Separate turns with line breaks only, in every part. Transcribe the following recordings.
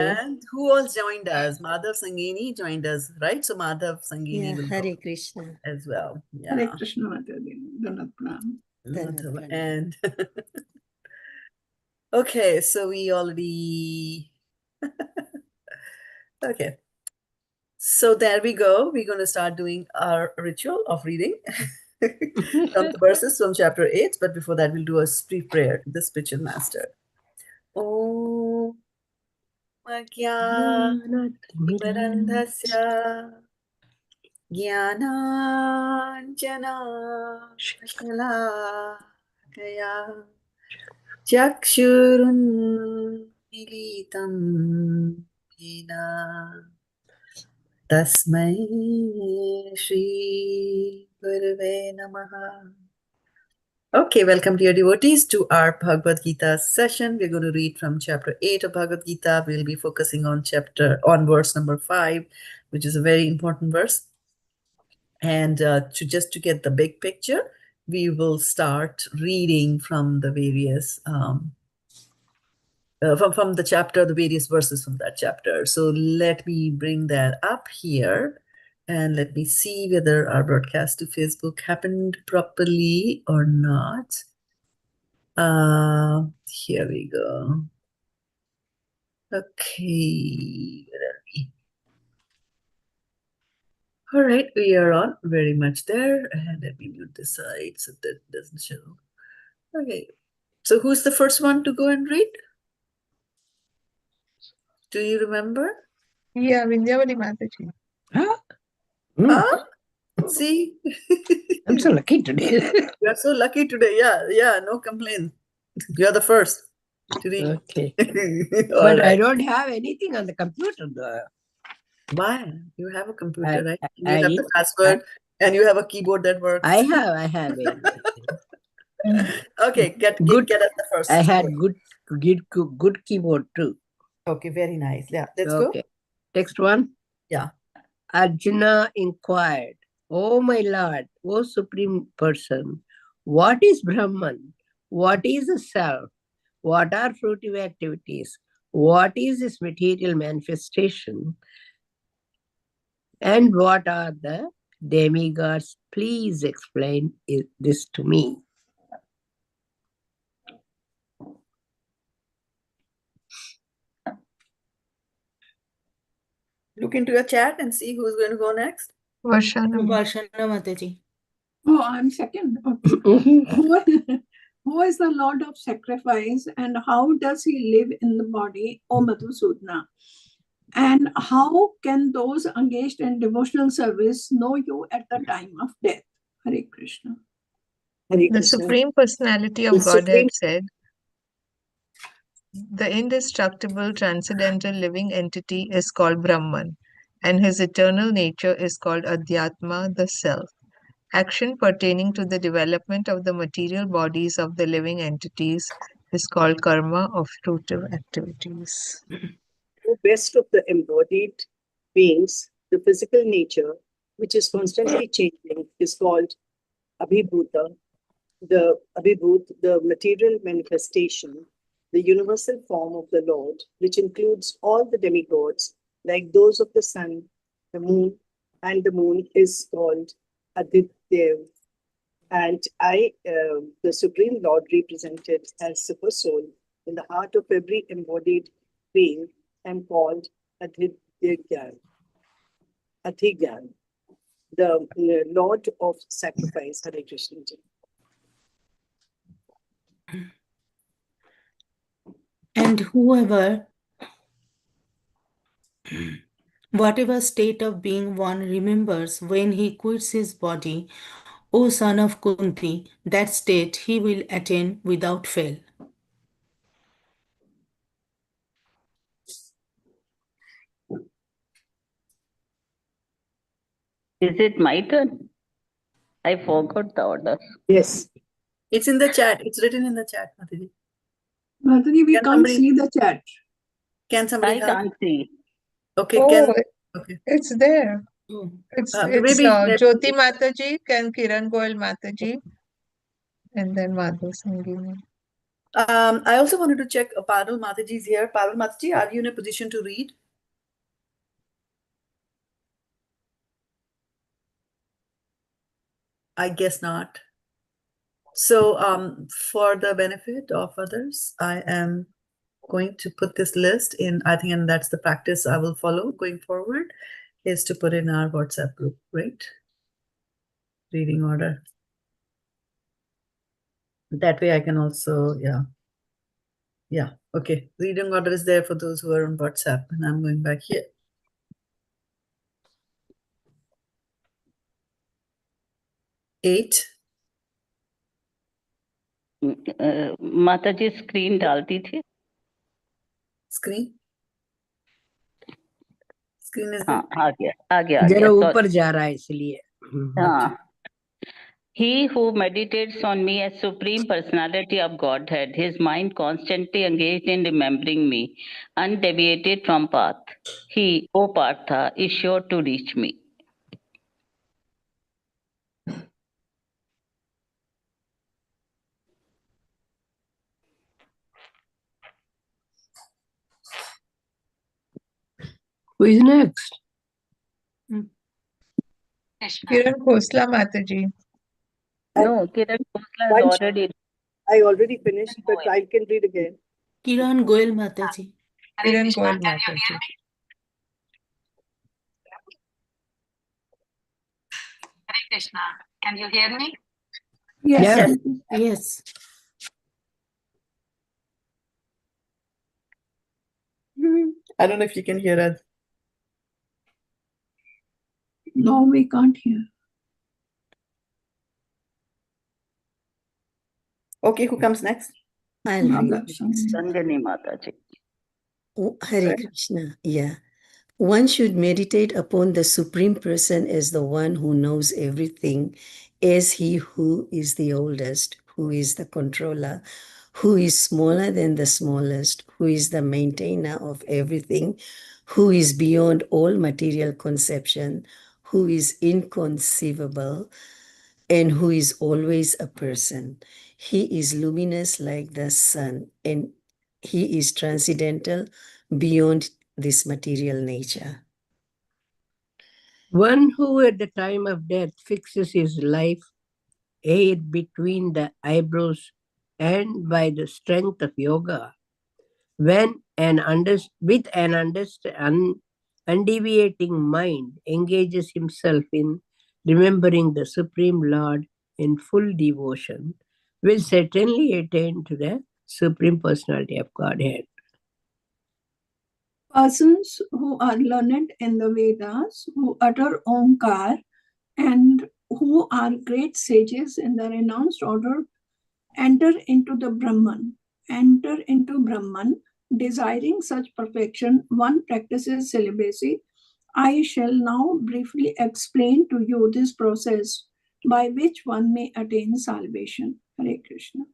And who all joined us? Madhav Sangini joined us, right? So Madhav Sangini will
Hare
go
Krishna.
as well. Yeah.
Hare Krishna, Mataji. Dandavat pranam.
Madhav. And okay, so we already okay. So there we go. We're going to start doing our ritual of reading from the verses from chapter 8. But before that, we'll do a brief prayer to the spiritual master. Om Jnana-timirandhasya Jnananjana-shalakaya Chakshurunmilitam Yena Tasmai Shri Gurave Namaha. Okay, welcome dear devotees to our Bhagavad-gita session. We're going to read from chapter 8 of Bhagavad-gita. We'll be focusing on verse number 5, which is a very important verse. And just to get the big picture, we will start reading from the various from the chapter, the various verses from that chapter. So let me bring that up here and let me see whether our broadcast to Facebook happened properly or not. Here we go. Okay, where are we? All right, we are on very much there. And let me mute this side so that doesn't show. Okay, so who's the first one to go and read? Do you remember?
Yeah, Vindhyavali Mataji.
Huh?
Huh? See?
I'm so lucky today.
You are so lucky today. Yeah, no complaint. You are the first to read.
Okay.
All
But I
right.
don't have anything on the computer though.
Why? You have a computer, right? You
I-
have the password and you have a keyboard that works.
I have it.
Okay, get us the first.
I had good keyboard too.
Okay, very nice. Yeah, let's go.
Okay. Next one.
Yeah.
Arjuna inquired, "O my Lord, O Supreme Person, what is Brahman? What is the self? What are fruitive activities? What is this material manifestation? And what are the demigods? Please explain this to me."
Look into your chat and see who's going to go next.
Varshana.
Varshana Mataji.
Oh, I'm second. Okay. Who is the Lord of sacrifice and how does he live in the body, O Madhusudana? And how can those engaged in devotional service know you at the time of death? Hare Krishna.
Hare
The
Krishna.
Supreme Personality of
The
Godhead
Supreme-
said, the indestructible, transcendental living entity is called Brahman, and his eternal nature is called Adhyatma, the Self. Action pertaining to the development of the material bodies of the living entities is called karma of fruitive activities.
The best of the embodied beings, the physical nature, which is constantly changing, is called Abhibhuta, the material manifestation, the universal form of the Lord, which includes all the demigods, like those of the sun, the moon, and the moon is called Aditya. And I, the Supreme Lord, represented as Super Soul in the heart of every embodied being, am called Adhigyan, the Lord of Sacrifice. Hare Krishna.
And whatever state of being one remembers when he quits his body, O son of Kunti, that state he will attain without fail.
Is it my turn? I forgot the order.
Yes.
It's in the chat. It's written in the chat, Mataji.
Mataji, we
Can
can't
somebody-
see the chat.
Can somebody
I
help?
can't see.
Okay,
Oh,
okay.
it's there.
Oh.
It's
Maybe-
Jyoti Mataji, Kiran Goyal Mataji, and then Madhu Sangini.
I also wanted to check Parul Mataji is here. Parul Mataji, are you in a position to read? I guess not. So for the benefit of others, I am going to put this list in, I think, and that's the practice I will follow going forward, is to put in our WhatsApp group, right? Reading order. That way I can also, yeah, okay. Reading order is there for those who are on WhatsApp, and I'm going back here. Eight.
माता जी screen डालती थी
Screen is
हाँ
there.
आ गया
जरा
sorry.
ऊपर जा रहा है इसलिए
हाँ. He who meditates on me as Supreme Personality of Godhead, his mind constantly engaged in remembering me, undeviated from path. He, O Partha, is sure to reach me.
Who is next?
Kiran Khosla Mataji.
No, Kiran Khosla is
Once-
already.
I already finished, but I can read again.
Kiran Goel Mataji.
Kiran Goel Mataji.
Hare Krishna. Can you hear me?
Yes.
Yes.
Yes.
I don't know if you can hear us.
No, we can't hear.
Okay, who comes next?
I'll read.
Sangani Mataji.
Oh, Hare Krishna. Yeah. One should meditate upon the Supreme Person as the one who knows everything, as he who is the oldest, who is the controller, who is smaller than the smallest, who is the maintainer of everything, who is beyond all material conception, who is inconceivable, and who is always a person. He is luminous like the sun, and he is transcendental beyond this material nature.
One who at the time of death fixes his life hair between the eyebrows and by the strength of yoga, with an undeviating mind engages himself in remembering the Supreme Lord in full devotion, will certainly attain to the Supreme Personality of Godhead.
Persons who are learned in the Vedas, who utter Omkar, and who are great sages in the renounced order, enter into Brahman, desiring such perfection. One practices celibacy. I shall now briefly explain to you this process by which one may attain salvation. Hare Krishna.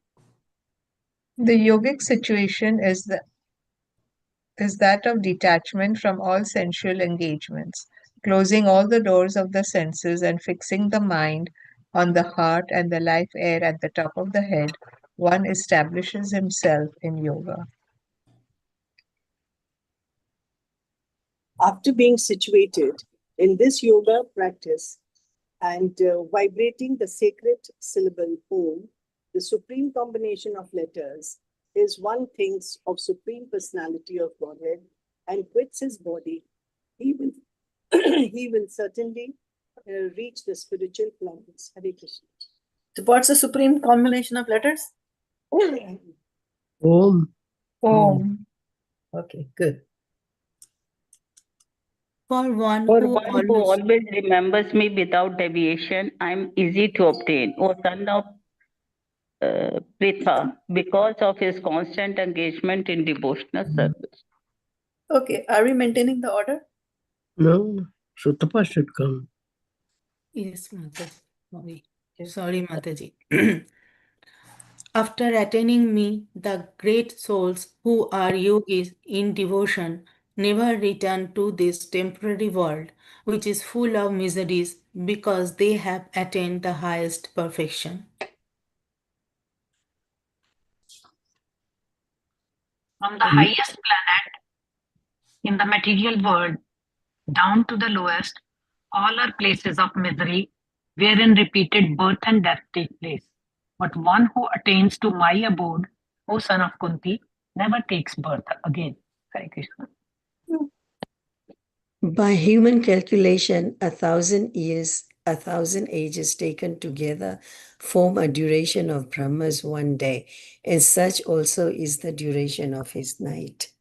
The yogic situation is that of detachment from all sensual engagements, closing all the doors of the senses and fixing the mind on the heart and the life air at the top of the head. One establishes himself in yoga.
After being situated in this yoga practice and vibrating the sacred syllable Om, the supreme combination of letters, is one thinks of Supreme Personality of Godhead and quits his body, he will he will certainly reach the spiritual planets. Hare Krishna.
So what's the supreme combination of letters?
Om.
Om.
Okay, good.
For one
For
who
one who always remembers me without deviation, I am easy to obtain. O son of Pritha, because of his constant engagement in devotional service.
Okay, are we maintaining the order?
No, Sutapa should come.
Yes, Mataji. Sorry, Mataji. After attaining me, the great souls who are yogis in devotion never return to this temporary world, which is full of miseries, because they have attained the highest perfection.
From the highest planet in the material world down to the lowest, all are places of misery wherein repeated birth and death take place. But one who attains to my abode, O son of Kunti, never takes birth again. Hare Krishna.
By human calculation, 1,000 years, 1,000 ages taken together form a duration of Brahma's one day, and such also is the duration of his night.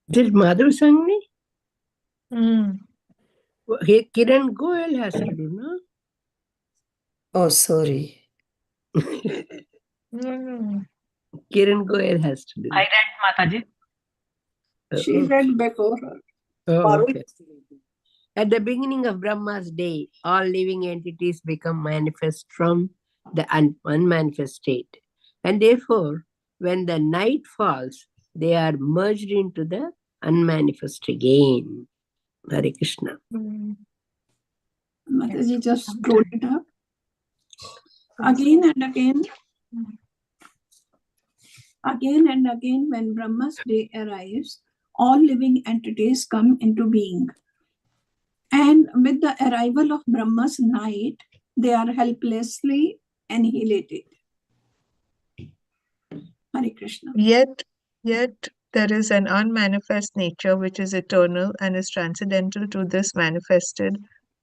This Madhav Sangni?
Mm.
Kiran Goyal has to do, no?
Oh, sorry.
Mm.
Kiran Goyal has to do.
I read Mataji.
She read before her.
Oh, okay. At the beginning of Brahma's day, all living entities become manifest from the unmanifest state. And therefore, when the night falls, they are merged into the unmanifest again. Hare Krishna.
Mm.
Mataji just scrolled it up. Again and again, when Brahma's day arrives, all living entities come into being. And with the arrival of Brahma's night, they are helplessly annihilated. Hare Krishna.
Yet there is an unmanifest nature which is eternal and is transcendental to this manifested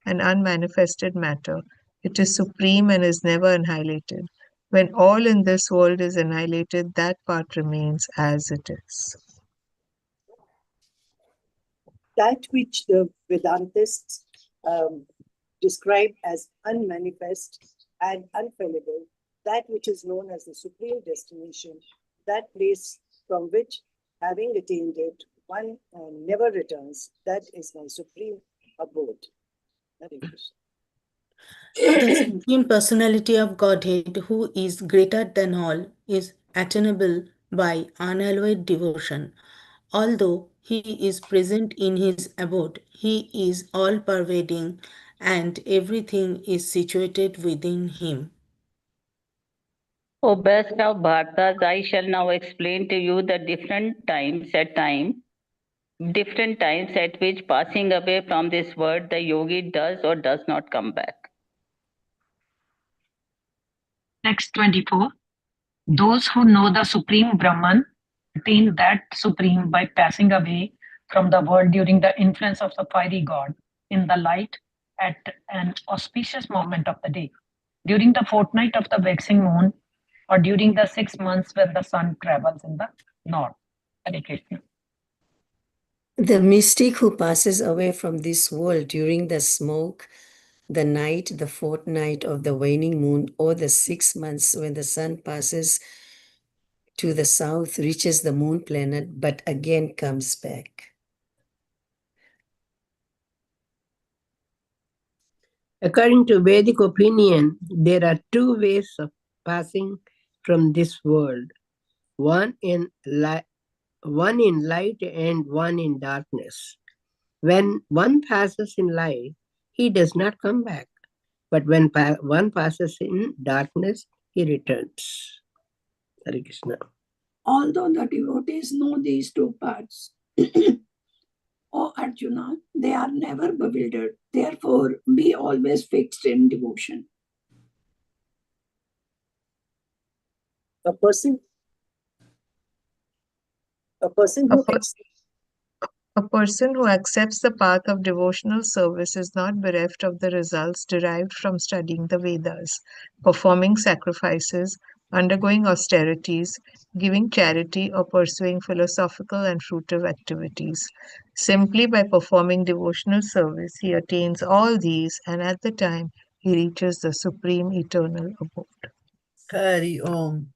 and unmanifested matter. It is supreme and is never annihilated. When all in this world is annihilated, that part remains as it is.
That which the Vedantists describe as unmanifest and unfallible, that which is known as the supreme destination, that place from which, having attained it, one never returns, that is my supreme abode. Hare Krishna.
The Supreme Personality of Godhead, who is greater than all, is attainable by unalloyed devotion. Although he is present in his abode, he is all-pervading and everything is situated within him.
O best of Bhartas, I shall now explain to you the different times at which passing away from this world the yogi does or does not come back.
Text 24. Those who know the Supreme Brahman attain that Supreme by passing away from the world during the influence of the fiery god in the light at an auspicious moment of the day, during the fortnight of the waxing moon, or during the 6 months when the sun travels in the north. Hare Krishna.
The mystic who passes away from this world during the smoke, the night, the fortnight of the waning moon, or the 6 months when the sun passes to the south, reaches the moon planet, but again comes back.
According to Vedic opinion, there are two ways of passing from this world, one in light and one in darkness. When one passes in light, he does not come back. But when one passes in darkness, he returns. Hare Krishna.
Although the devotees know these two parts, O Arjuna, they are never bewildered. Therefore, be always fixed in devotion.
A person
A person who accepts the path of devotional service is not bereft of the results derived from studying the Vedas, performing sacrifices, undergoing austerities, giving charity, or pursuing philosophical and fruitive activities. Simply by performing devotional service, he attains all these, and at the time he reaches the supreme eternal abode.
Hari Om.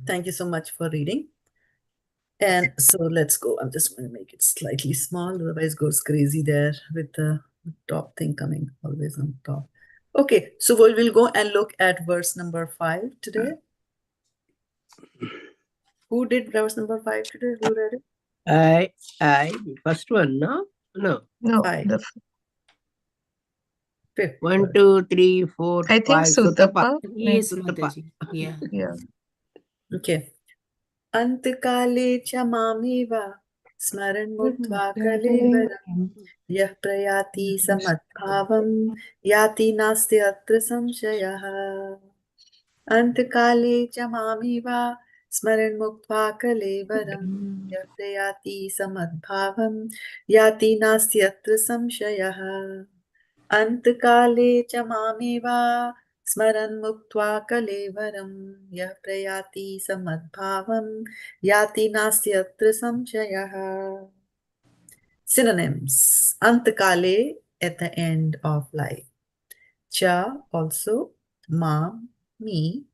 Thank you so much for reading. And so let's go. I'm just going to make it slightly small, otherwise it goes crazy there with the top thing coming always on top. Okay, so we'll go and look at verse number 5 today. Who did verse number 5 today? Who read it?
I, the first one, no? No.
No,
Five.
the
Fifth.
1, 2, 3, 4,
I think
5.
Sutapa.
Yes,
Sutapa.
Mataji. Yeah.
Yeah.
Okay. anta-kāle cha māmeva smaran muktvā kalevaram yah prayāti mad-bhāvaṁ yāti nāsty atra saṁśayaḥ. anta-kāle cha māmeva smaran muktvā kalevaram yah prayāti mad-bhāvaṁ yāti nāsty atra saṁśayaḥ. anta-kāle cha māmeva smaran muktvā kalevaram yah prayāti mad-bhāvaṁ yāti nāsty atra saṁśayaḥ. Synonyms. anta-kāle, at the end of life. Cha, also. Mam, me.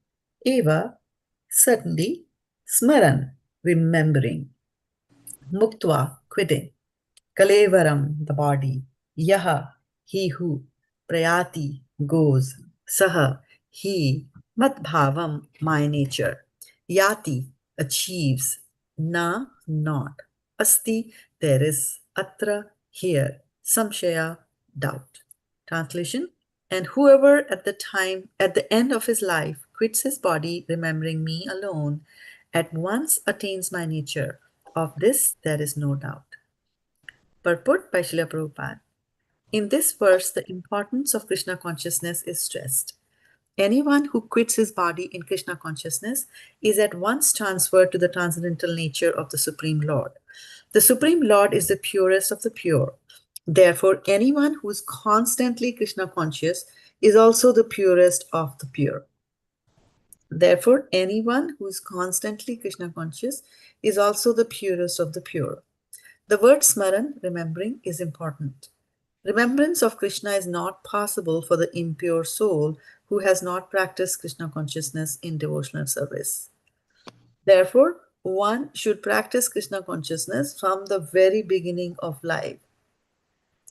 Eva, certainly. Smaran, remembering. Muktvā, quitting. Kalevaram, the body. Yaha, he who. Prayāti, goes. Saha, he. Mat-bhāvaṁ, my nature. Yāti, achieves. Na, not. Asti, there is. Atra, here. Saṁśayaḥ, doubt. Translation. And whoever at the end of his life quits his body, remembering me alone, at once attains my nature. Of this there is no doubt. Purport by Srila Prabhupada. In this verse, the importance of Krishna consciousness is stressed. Anyone who quits his body in Krishna consciousness is at once transferred to the transcendental nature of the Supreme Lord. The Supreme Lord is the purest of the pure. Therefore, anyone who is constantly Krishna conscious is also the purest of the pure. Therefore, anyone who is constantly Krishna conscious is also the purest of the pure. The word smaran, remembering, is important. Remembrance of Krishna is not possible for the impure soul who has not practiced Krishna consciousness in devotional service. Therefore, one should practice Krishna consciousness from the very beginning of life.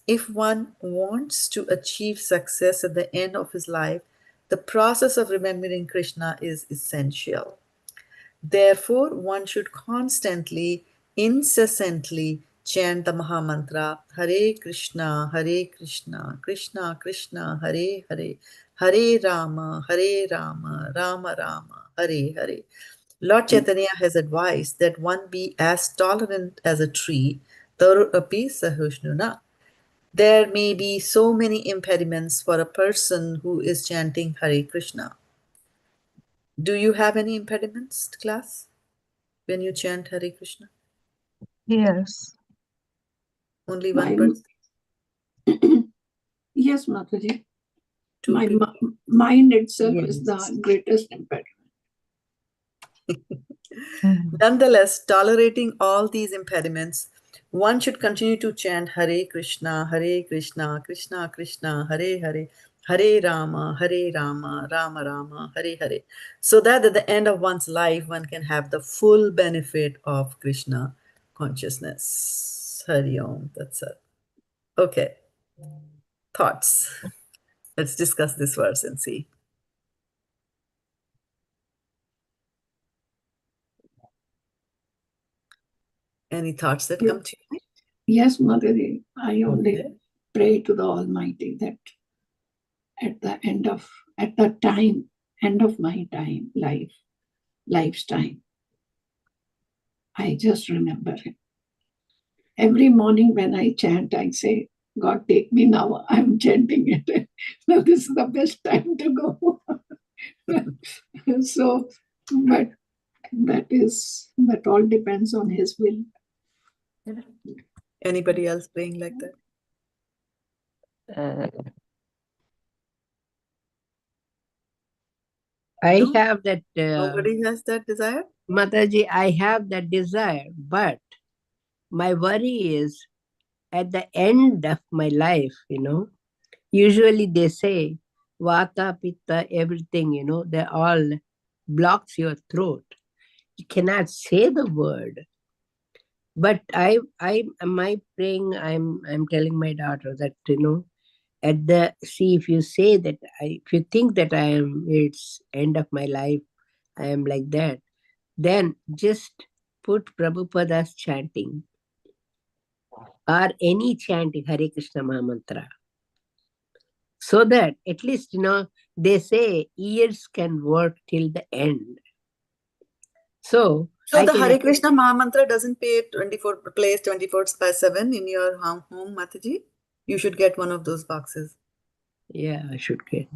If one wants to achieve success at the end of his life, the process of remembering Krishna is essential. Therefore, one should constantly, incessantly chant the Mahamantra, Hare Krishna, Krishna Krishna, Hare Hare, Hare Rama, Rama Rama, Hare Hare. Lord Chaitanya has advised that one be as tolerant as a tree, taru api sahushnuna. There may be so many impediments for a person who is chanting Hare Krishna. Do you have any impediments, class, when you chant Hare Krishna?
Yes.
Only one
My-
person?
Yes, Mataji.
Two
My
people?
mind itself is
Yes.
the greatest impediment.
Nonetheless, tolerating all these impediments, one should continue to chant Hare Krishna, Krishna Krishna, Hare Hare, Hare Rama, Rama Rama, Hare Hare, so that at the end of one's life, one can have the full benefit of Krishna consciousness. Hari Om, that's it. Okay. Thoughts? Let's discuss this verse and see. Any thoughts that come to you?
Yes, Mataji. I only
Okay.
pray to the Almighty that at the end of my life's time, I just remember Him. Every morning when I chant, I say, God, take me now. I'm chanting it. Now this is the best time to go. So, but that all depends on His will.
Anybody else praying like that?
I
No?
have that,
Nobody has that desire?
Mataji, I have that desire, but my worry is at the end of my life, usually they say, Vata, Pitta, everything, they all blocks your throat. You cannot say the word. But my praying, I'm telling my daughter that, if you say that, if you think that it's end of my life, I am like that, then just put Prabhupada's chanting or any chanting Hare Krishna Mahamantra. So that at least, they say ears can work till the end. So
the Hare Krishna Mahamantra doesn't plays 24/7 in your home, Mataji? You should get one of those boxes.
Yeah, I should get.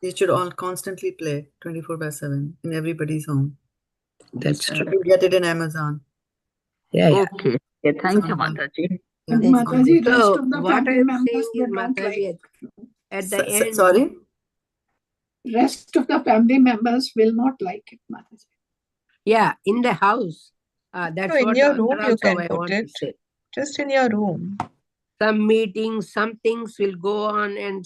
It should all constantly play 24/7 in everybody's home.
That's true.
You get it in Amazon.
Yeah, yeah.
Okay. Thank you, Mataji.
But
Yeah.
Mataji, rest
So
of the
what
family
I'm
members,
saying
they
is,
don't like.
Mataji, at the end.
Sorry?
Rest of the family members will not like it, Mataji.
Yeah, in the house. That's
No, in
what
your room you
also
can
I
put
want
it.
to say.
Just in your room.
Some meetings, some things will go on, and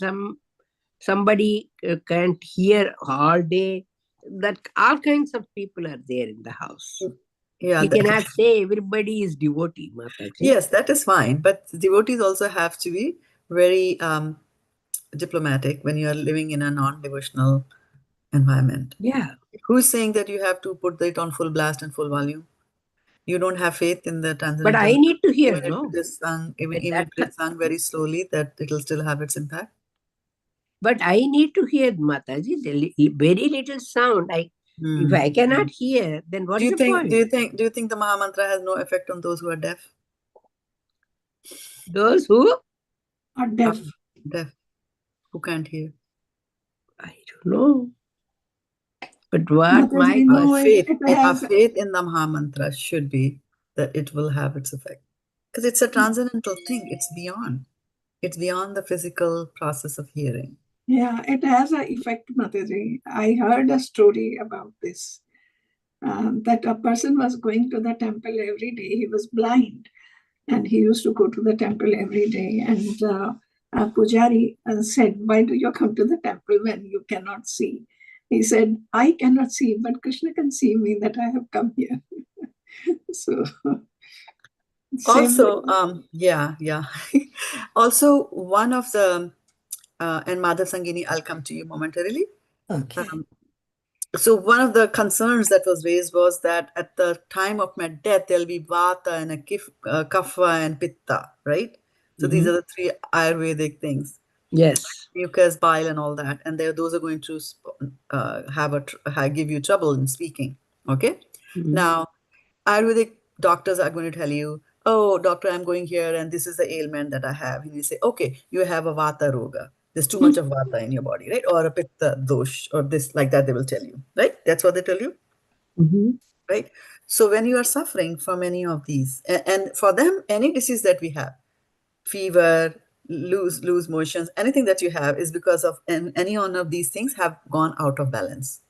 somebody can't hear all day. That all kinds of people are there in the house.
Yeah.
You cannot say everybody is devotee, Mataji.
Yes, that is fine. But devotees also have to be very diplomatic when you are living in a non-devotional environment.
Yeah.
Who's saying that you have to put it on full blast and full volume? You don't have faith in the transcendental.
But I need to hear,
even
no?
if it is sung, even
At
if
that
it is sung very slowly, that it will still have its impact.
But I need to hear, Mataji, the very little sound. If I cannot hear, then what is the point?
Do you think the Mahamantra has no effect on those who are deaf?
Those who
Are deaf.
Deaf, who can't hear.
I don't know. But what
Mataji,
my
no,
faith,
it
our
has.
faith in the Mahamantra should be that it will have its effect. Because it's a transcendental thing. It's beyond. It's beyond the physical process of hearing.
Yeah, it has an effect, Mataji. I heard a story about this. That a person was going to the temple every day. He was blind. And he used to go to the temple every day. And a pujari said, why do you come to the temple when you cannot see? He said, I cannot see, but Krishna can see me that I have come here. So,
also, yeah. Also, one of the, and Madhav Sangini, I'll come to you momentarily.
Okay.
So one of the concerns that was raised was that at the time of my death, there'll be vata and a kapha and pitta, right? So these are the three Ayurvedic things.
Yes.
Mucus, bile, and all that. And those are going to give you trouble in speaking. Okay? Now, Ayurvedic doctors are going to tell you, oh, doctor, I'm going here and this is the ailment that I have. And you say, okay, you have a vata roga. There's too much of vata in your body, right? Or a pitta dosh, or this, like that, they will tell you, right? That's what they tell you, right? So when you are suffering from any of these, and for them, any disease that we have, fever, lose motions, anything that you have is because of any one of these things have gone out of balance.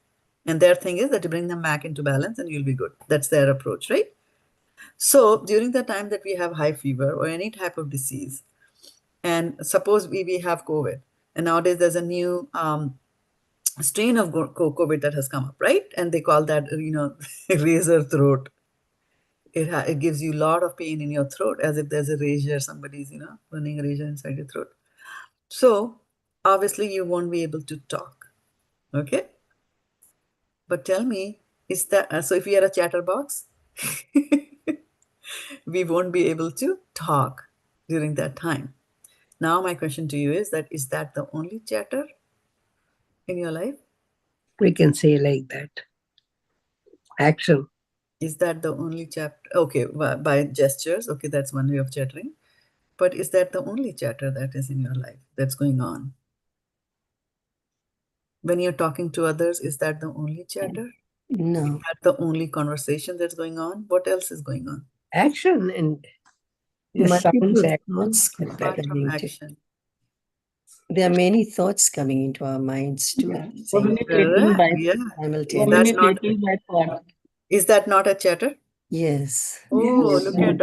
And their thing is that to bring them back into balance and you'll be good. That's their approach, right? So during the time that we have high fever or any type of disease, and suppose we have COVID, and nowadays there's a new strain of COVID that has come up, right? And they call that, razor throat. It gives you a lot of pain in your throat, as if there's a razor, somebody's, running a razor inside your throat. So obviously you won't be able to talk, okay? But tell me, is that, so if we are a chatterbox, we won't be able to talk during that time. Now my question to you is that the only chatter in your life?
We can say like that. Action.
Is that the only chapter? Okay, by gestures, okay, that's one way of chattering. But is that the only chatter that is in your life that's going on? When you're talking to others, is that the only chatter?
No.
Is that the only conversation that's going on? What else is going on?
Action and the
Multiple
sounds
thoughts
Apart from
coming to.
action.
There are many thoughts coming into our minds too. at the same
Communicating by
simultaneously.
thought.
Is that not a chatter?
Yes.
Oh,
Yes.
look at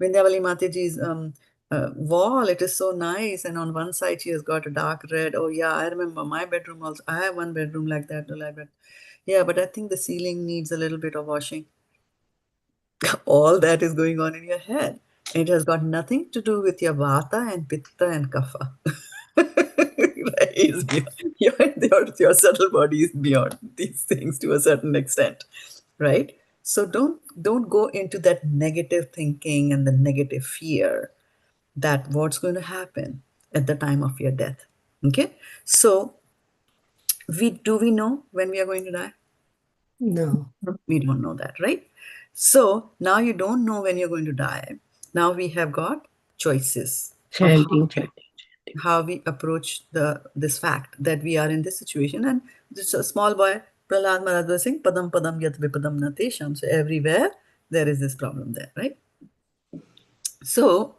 Vindhyavali Mataji's wall. It is so nice. And on one side, she has got a dark red. Oh, yeah, I remember my bedroom also. I have one bedroom like that. Yeah, but I think the ceiling needs a little bit of washing. All that is going on in your head. It has got nothing to do with your vata and pitta and kapha. Your subtle body is beyond these things to a certain extent, right? So don't go into that negative thinking and the negative fear that what's going to happen at the time of your death. Okay, so we know when we are going to die?
No.
We don't know that, right? So now you don't know when you're going to die. Now we have got choices of how we approach this fact that we are in this situation. And this a small boy, Prahlad Maharaj was saying, Padam Padam Yat Vipadam Na Tesham. So everywhere there is this problem there, right? So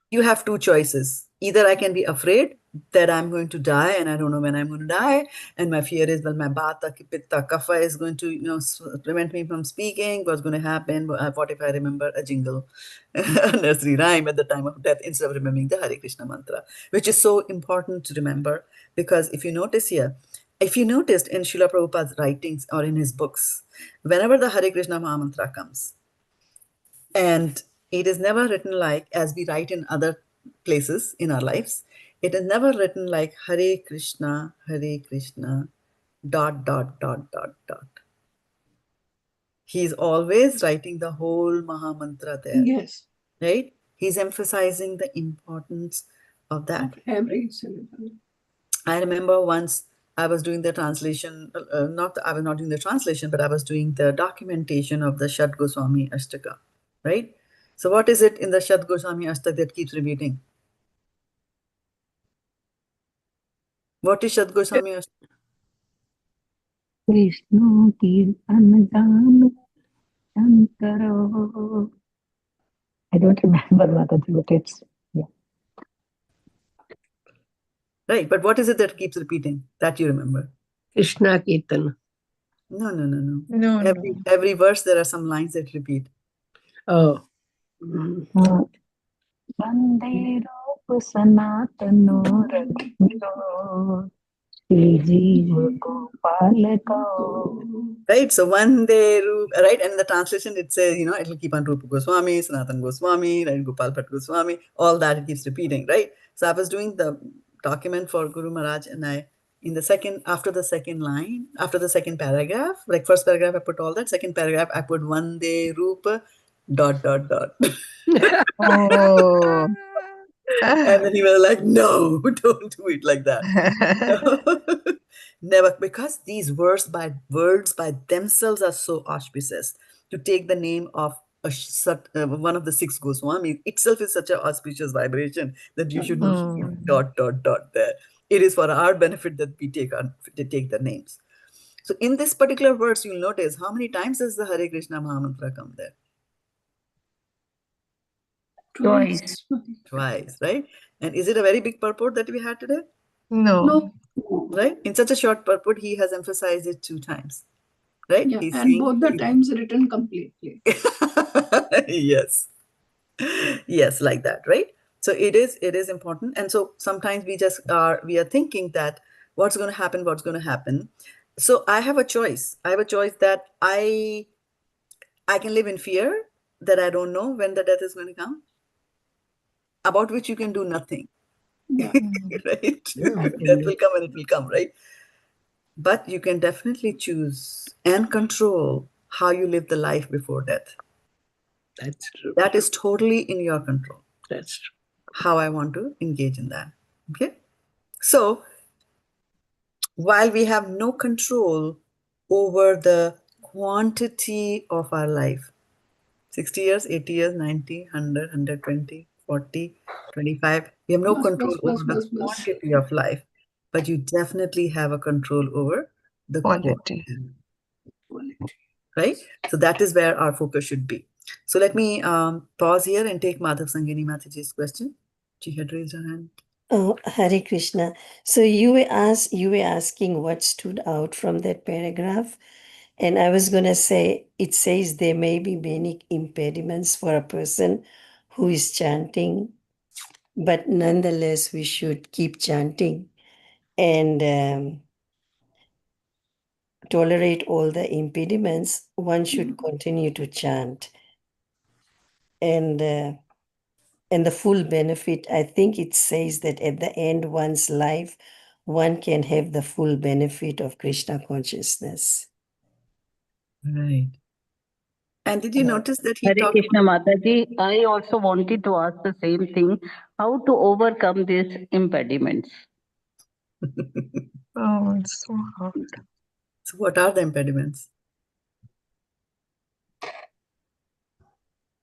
you have two choices. Either I can be afraid that I'm going to die and I don't know when I'm going to die, and my fear is, well, my Bata, Pitta, Kapha is going to, prevent me from speaking. What's going to happen? What if I remember a jingle, a nursery rhyme at the time of death instead of remembering the Hare Krishna mantra, which is so important to remember, because if you notice in Srila Prabhupada's writings or in his books, whenever the Hare Krishna Mahamantra comes, and it is never written like, as we write in other places in our lives, it is never written like Hare Krishna, dot, dot, dot, dot, dot. He's always writing the whole Mahamantra there.
Yes.
Right? He's emphasizing the importance of that.
Of every syllable.
I remember once I was doing the translation, I was not doing the translation, but I was doing the documentation of the Shad Goswami Ashtaka. Right? So what is it in the Shad Goswami Ashtaka that keeps repeating? What is Shad Goswami Ashtaka?
Krishna Kirtanam Shankaro. I don't remember Mataji, but it's, yeah.
Right, but what is it that keeps repeating that you remember?
Krishna Kirtan.
No. Every verse there are some lines that repeat.
Oh.
Vande Rupa Sanatano Raghunath Jiva Gopalako.
Right, so Vande Rupa, right, and in the translation it says, it'll keep on Rupa Goswami, Sanatan Goswami, right, Gopal Bhatt Goswami, all that it keeps repeating, right? So I was doing the document for Guru Maharaj, and after the second paragraph, like first paragraph I put all that, second paragraph I put Vande Rupa ...
Oh.
And then he was like, no, don't do it like that. Never, because these words by themselves are so auspicious. To take the name of one of the six Goswamis itself is such an auspicious vibration that you should not dot there. It is for our benefit that we take the names. So in this particular verse, you'll notice how many times does the Hare Krishna Mahamantra come there?
Twice.
Twice, right? And is it a very big purport that we had today?
No.
Right? In such a short purport, he has emphasized it 2 times. Right?
Yeah, and both the times written completely.
Yes. Yes, like that, right? So it is important. And so sometimes we are thinking that what's going to happen. So I have a choice. That I can live in fear that I don't know when the death is going to come, about which you can do nothing.
Yeah.
Right? Death will come and it will come, right? But you can definitely choose and control how you live the life before death.
That's true.
That is totally in your control.
That's true.
How I want to engage in that. Okay? So, while we have no control over the quantity of our life, 60 years, 80 years, 90, 100, 120, 40, 25, we have no control over the quantity of life, but you definitely have a control over the quality. Right? So that is where our focus should be. So let me pause here and take Madhav Sangini Mataji's question. She had raised her hand.
Oh, Hare Krishna. So you were asking what stood out from that paragraph. And I was going to say, it says there may be many impediments for a person who is chanting, but nonetheless, we should keep chanting and tolerate all the impediments. One should continue to chant. And the full benefit, I think it says that at the end one's life, one can have the full benefit of Krishna consciousness.
Right. And did you notice that he
Hare
talked
Krishna Mataji, I also wanted to ask the same thing, how to overcome these impediments?
Oh, it's so hard.
So what are the impediments?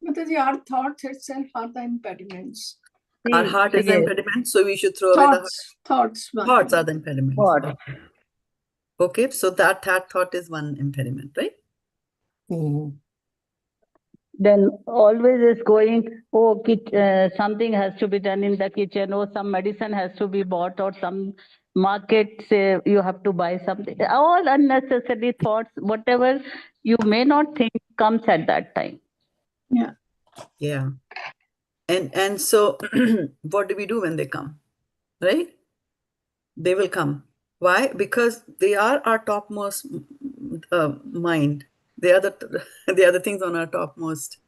Mataji, our thoughts itself are the impediments.
Our heart is the
Yes.
impediment, so we should throw away the heart.
Thoughts.
Thoughts are the impediments.
Thoughts.
Okay. Okay, so that thought is one impediment, right?
Mhm.
Then always is going, oh, something has to be done in the kitchen, or some medicine has to be bought, or some market say you have to buy something. All unnecessary thoughts, whatever you may not think, comes at that time.
Yeah.
Yeah. And so what do we do when they come? Right? They will come. Why? Because they are our topmost mind. They are the things on our topmost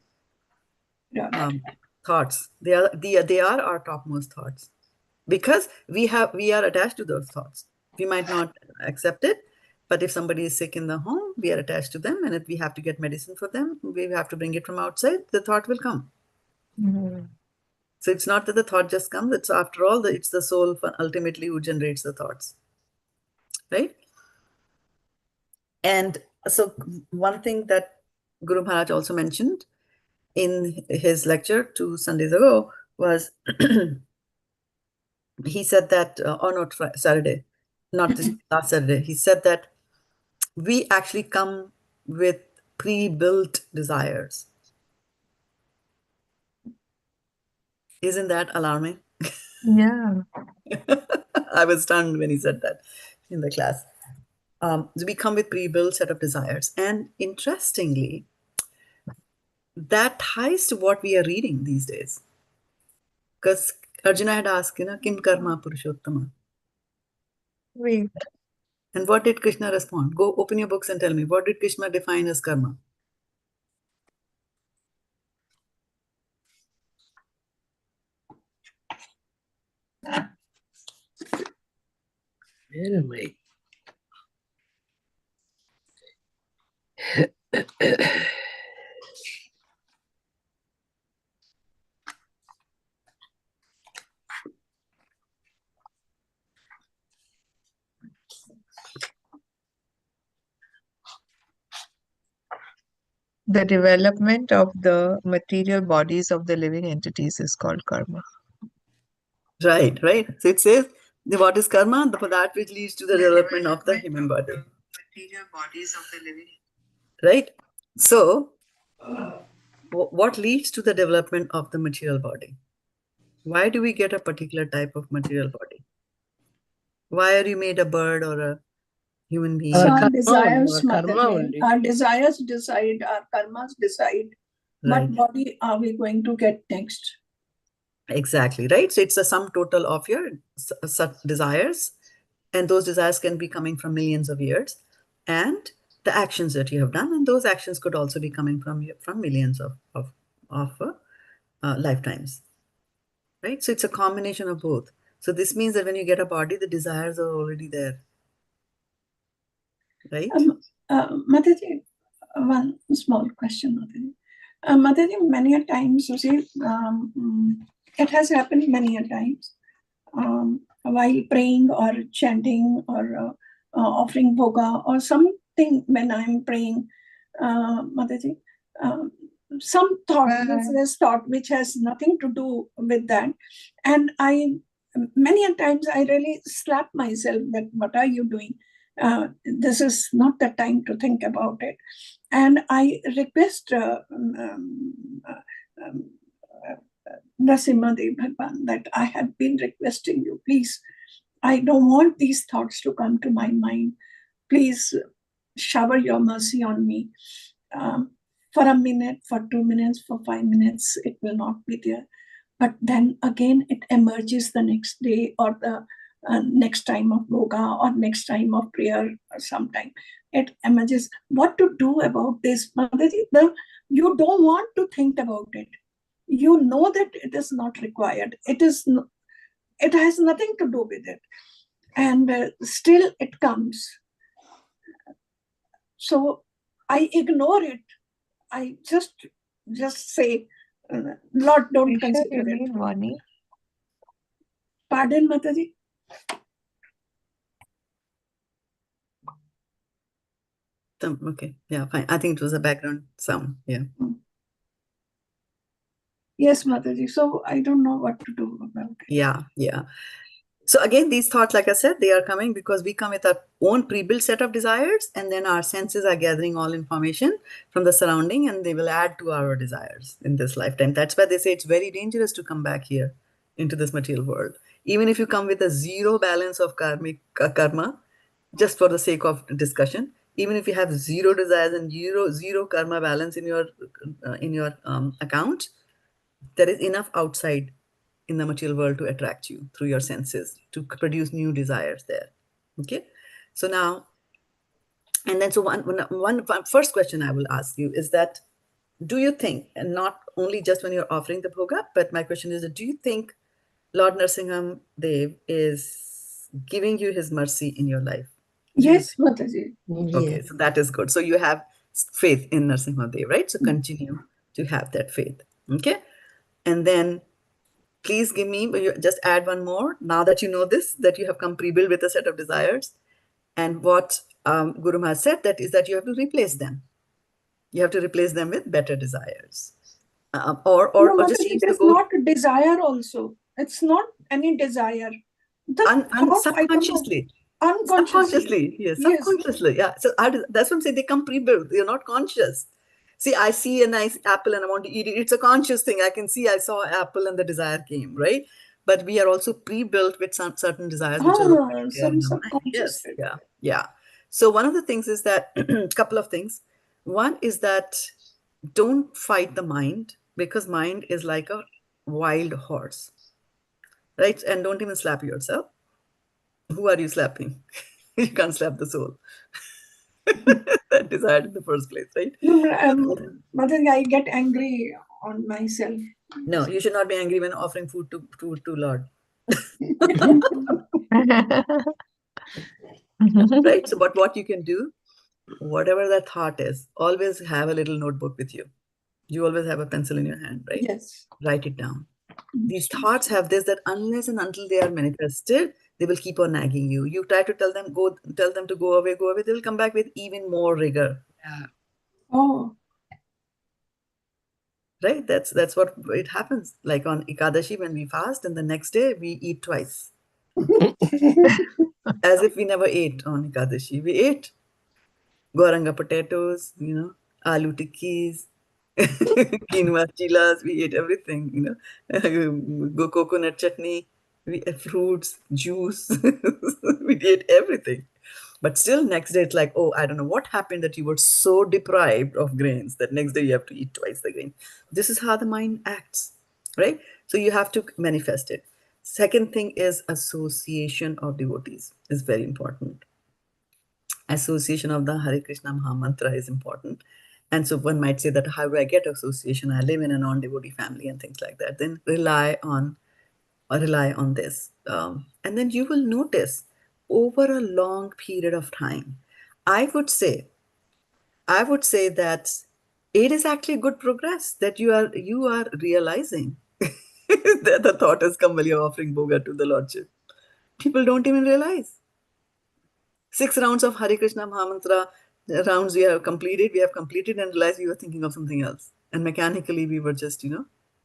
thoughts. They are our topmost thoughts, because we are attached to those thoughts. We might not accept it, but if somebody is sick in the home, we are attached to them, and if we have to get medicine for them, we have to bring it from outside, the thought will come. So it's not that the thought just comes, it's after all, it's the soul ultimately who generates the thoughts, right? And so one thing that Guru Maharaj also mentioned in his lecture 2 Sundays ago was, he said that, Saturday, not this last Saturday, he said that we actually come with pre-built desires. Isn't that alarming?
Yeah.
I was stunned when he said that in the class. So we come with pre-built set of desires. And interestingly, that ties to what we are reading these days. Because Arjuna had asked, Kim karma purushottama?
Wait.
And what did Krishna respond? Go open your books and tell me, what did Krishna define as karma?
Where am I?
The development of the material bodies of the living entities is called karma.
Right. So it says, what is karma? That which leads to the development of the human body.
Material bodies of the living.
Right? So, what leads to the development of the material body? Why do we get a particular type of material body? Why are you made a bird or a human being?
So
Karma
our desires,
karma only.
our desires decide, our karmas decide
Right.
what body are we going to get next.
Exactly, right? So it's a sum total of your desires, and those desires can be coming from millions of years, and the actions that you have done, and those actions could also be coming from millions of lifetimes, right? So it's a combination of both. So this means that when you get a body, the desires are already there, right?
Mataji, one small question, Mataji. Mataji, many a times, you see, it has happened many a times while praying or chanting or offering bhoga or something when I'm praying, Mataji, some thought, this thought which has nothing to do with that. And many a times I really slap myself that what are you doing? This is not the time to think about it. And I request Narasimhadev Bhagwan that I have been requesting you, please, I don't want these thoughts to come to my mind. Please shower your mercy on me. For a minute, for 2 minutes, for 5 minutes, it will not be there. But then again, it emerges the next day or the next time of yoga or next time of prayer or sometime. It emerges. What to do about this? Mataji, you don't want to think about it. You know that it is not required. It has nothing to do with it. And still it comes. So I ignore it. I just say, Lord, don't consider it.
Vani?
Pardon, Mataji?
Okay, yeah, fine. I think it was a background sound. Yeah.
Yes, Mataji. So I don't know what to do about it.
Yeah, yeah. So again, these thoughts, like I said, they are coming because we come with our own pre-built set of desires, and then our senses are gathering all information from the surrounding, and they will add to our desires in this lifetime. That's why they say it's very dangerous to come back here into this material world. Even if you come with a zero balance of karmic karma, just for the sake of discussion, even if you have zero desires and zero karma balance in your account, there is enough outside in the material world to attract you through your senses to produce new desires there. Okay, so now, and then so one first question I will ask you is that, do you think, and not only just when you're offering the bhoga, but my question is that, do you think Lord Narasimha Dev is giving you his mercy in your life?
Yes, Mataji.
Okay, so that is good. So you have faith in Narasimha Dev, right? So continue to have that faith. Okay, and then please give me, just add one more. Now that you know this, that you have come pre-built with a set of desires, and what Guru Maharaj said, that is that you have to replace them. You have to replace them with better desires, or
No,
just
Mataji,
change
it
the
is
goal.
not desire also. It's not any desire. The thought,
Subconsciously.
Unconsciously.
Yes, subconsciously. Yeah. So that's what I'm saying. They come pre-built. They're not conscious. See, I see a nice apple and I want to eat it. It's a conscious thing. I can see I saw an apple and the desire came, right? But we are also pre-built with some certain desires which are
some subconscious.
Yes, yeah, yeah. So one of the things is that couple of things. One is that don't fight the mind, because mind is like a wild horse, right? And don't even slap yourself. Who are you slapping? You can't slap the soul that desired in the first place, right?
Mataji, I get angry on myself.
No, you should not be angry when offering food to Lord. Right? So, but what you can do, whatever that thought is, always have a little notebook with you. You always have a pencil in your hand, right?
Yes.
Write it down. These thoughts have this, that unless and until they are manifested, they will keep on nagging you. You try to tell them to go away, they will come back with even more rigor.
Yeah.
Oh.
Right? That's what it happens. Like on Ekadashi, when we fast, and the next day we eat twice. As if we never ate on Ekadashi. We ate Goranga potatoes, aloo tikkis, quinoa chilas, we ate everything, go coconut chutney, we ate fruits, juice, we ate everything. But still next day it's like, oh, I don't know what happened that you were so deprived of grains that next day you have to eat twice the grain. This is how the mind acts, right? So you have to manifest it. Second thing is association of devotees is very important. Association of the Hare Krishna Maha Mantra is important. And so one might say that, how do I get association? I live in a non-devotee family and things like that. Then rely on this. And then you will notice over a long period of time, I would say that it is actually good progress that you are realizing that the thought has come while you're offering bhoga to the Lordship. People don't even realize. 6 rounds of Hare Krishna Mahamantra rounds we have completed and realized we were thinking of something else. And mechanically we were just,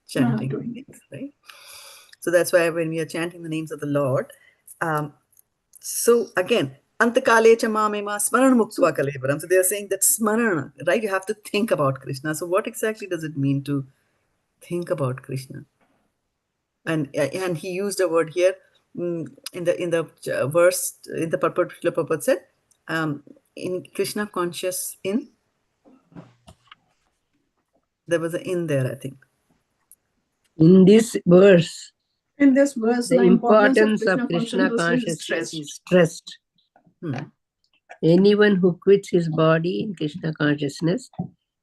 chanting things, right? So that's why when we are chanting the names of the Lord, so again, anta-kāle chamamema smaran muktvā kalevaram. So they are saying that smaran, right? You have to think about Krishna. So what exactly does it mean to think about Krishna? And he used a word here in the verse, in the particular purport said, in Krishna conscious in, there was an in there, I think.
In this verse,
the
importance of Krishna consciousness is stressed. Anyone who quits his body in Krishna consciousness